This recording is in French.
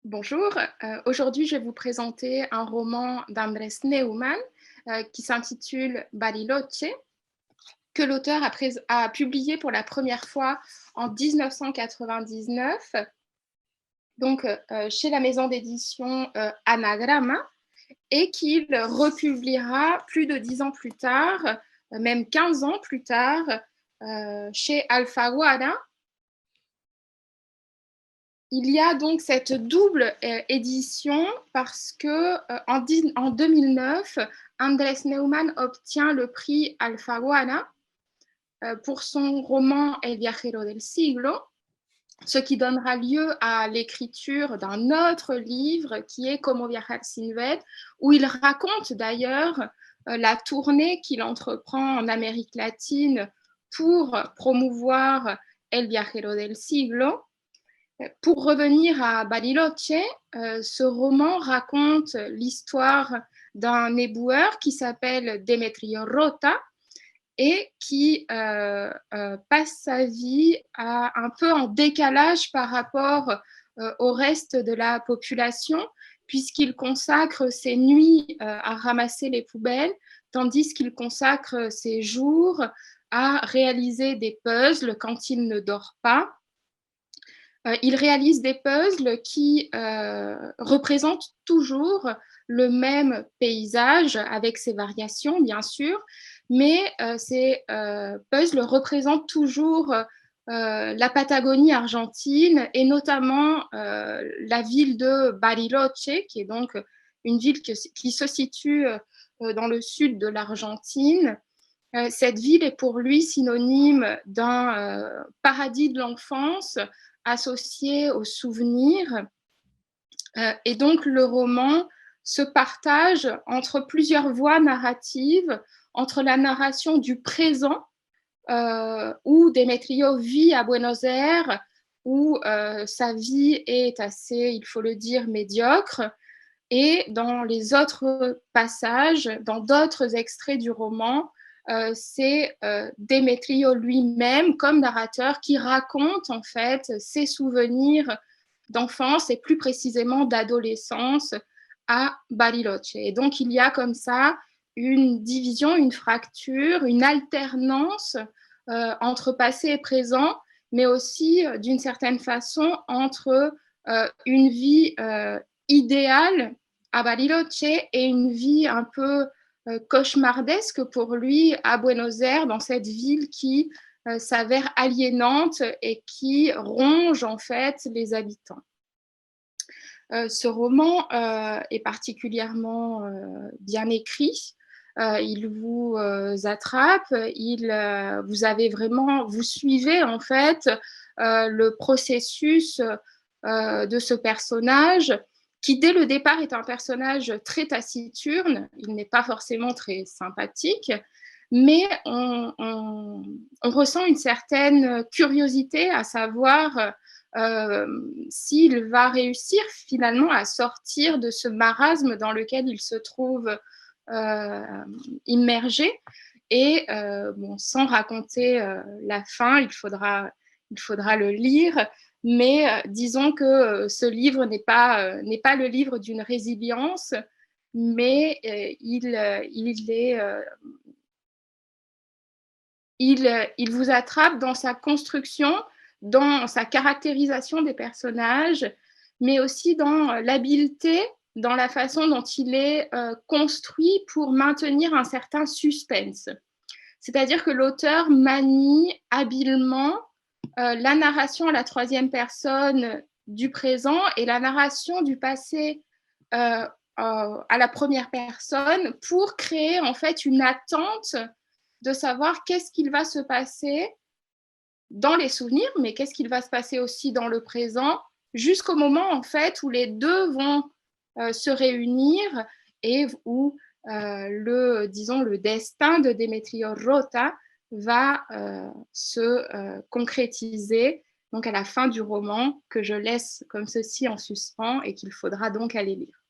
Bonjour, aujourd'hui je vais vous présenter un roman d'Andrés Neumann qui s'intitule Bariloche, que l'auteur a publié pour la première fois en 1999, donc chez la maison d'édition Anagrama, et qu'il republiera plus de 10 ans plus tard, même 15 ans plus tard, chez Alfaguara. Il y a donc cette double édition parce que en 2009, Andrés Neumann obtient le prix Alfaguara pour son roman El viajero del siglo, ce qui donnera lieu à l'écriture d'un autre livre qui est Como viajar sin ver, où il raconte d'ailleurs la tournée qu'il entreprend en Amérique latine pour promouvoir El viajero del siglo. Pour revenir à Bariloche, ce roman raconte l'histoire d'un éboueur qui s'appelle Demetrio Rota et qui passe sa vie un peu en décalage par rapport au reste de la population, puisqu'il consacre ses nuits à ramasser les poubelles, tandis qu'il consacre ses jours à réaliser des puzzles quand il ne dort pas. Il réalise des puzzles qui représentent toujours le même paysage, avec ses variations, bien sûr, mais ces puzzles représentent toujours la Patagonie argentine et notamment la ville de Bariloche, qui est donc une ville qui se situe dans le sud de l'Argentine. Cette ville est pour lui synonyme d'un paradis de l'enfance associé aux souvenirs. Et donc le roman se partage entre plusieurs voies narratives, entre la narration du présent, où Demetrio vit à Buenos Aires, où sa vie est assez, il faut le dire, médiocre, et dans les autres passages, dans d'autres extraits du roman, c'est Demetrio lui-même, comme narrateur, qui raconte en fait ses souvenirs d'enfance et plus précisément d'adolescence à Bariloche. Et donc il y a comme ça une division, une fracture, une alternance entre passé et présent, mais aussi d'une certaine façon entre une vie idéale à Bariloche et une vie un peu cauchemardesque pour lui à Buenos Aires, dans cette ville qui s'avère aliénante et qui ronge en fait les habitants. Ce roman est particulièrement bien écrit. Il vous attrape, vous suivez en fait le processus de ce personnage qui dès le départ est un personnage très taciturne, il n'est pas forcément très sympathique, mais on ressent une certaine curiosité à savoir s'il va réussir finalement à sortir de ce marasme dans lequel il se trouve immergé. Et bon, sans raconter la fin, il faudra le lire, mais disons que ce livre n'est pas le livre d'une résilience, mais il vous attrape dans sa construction, dans sa caractérisation des personnages, mais aussi dans l'habileté, dans la façon dont il est construit pour maintenir un certain suspense. C'est-à-dire que l'auteur manie habilement la narration à la troisième personne du présent et la narration du passé à la première personne pour créer en fait une attente de savoir qu'est-ce qu'il va se passer dans les souvenirs, mais qu'est-ce qu'il va se passer aussi dans le présent, jusqu'au moment en fait où les deux vont se réunir et où le destin de Demetrio Rota va se concrétiser donc à la fin du roman, que je laisse comme ceci en suspens et qu'il faudra donc aller lire.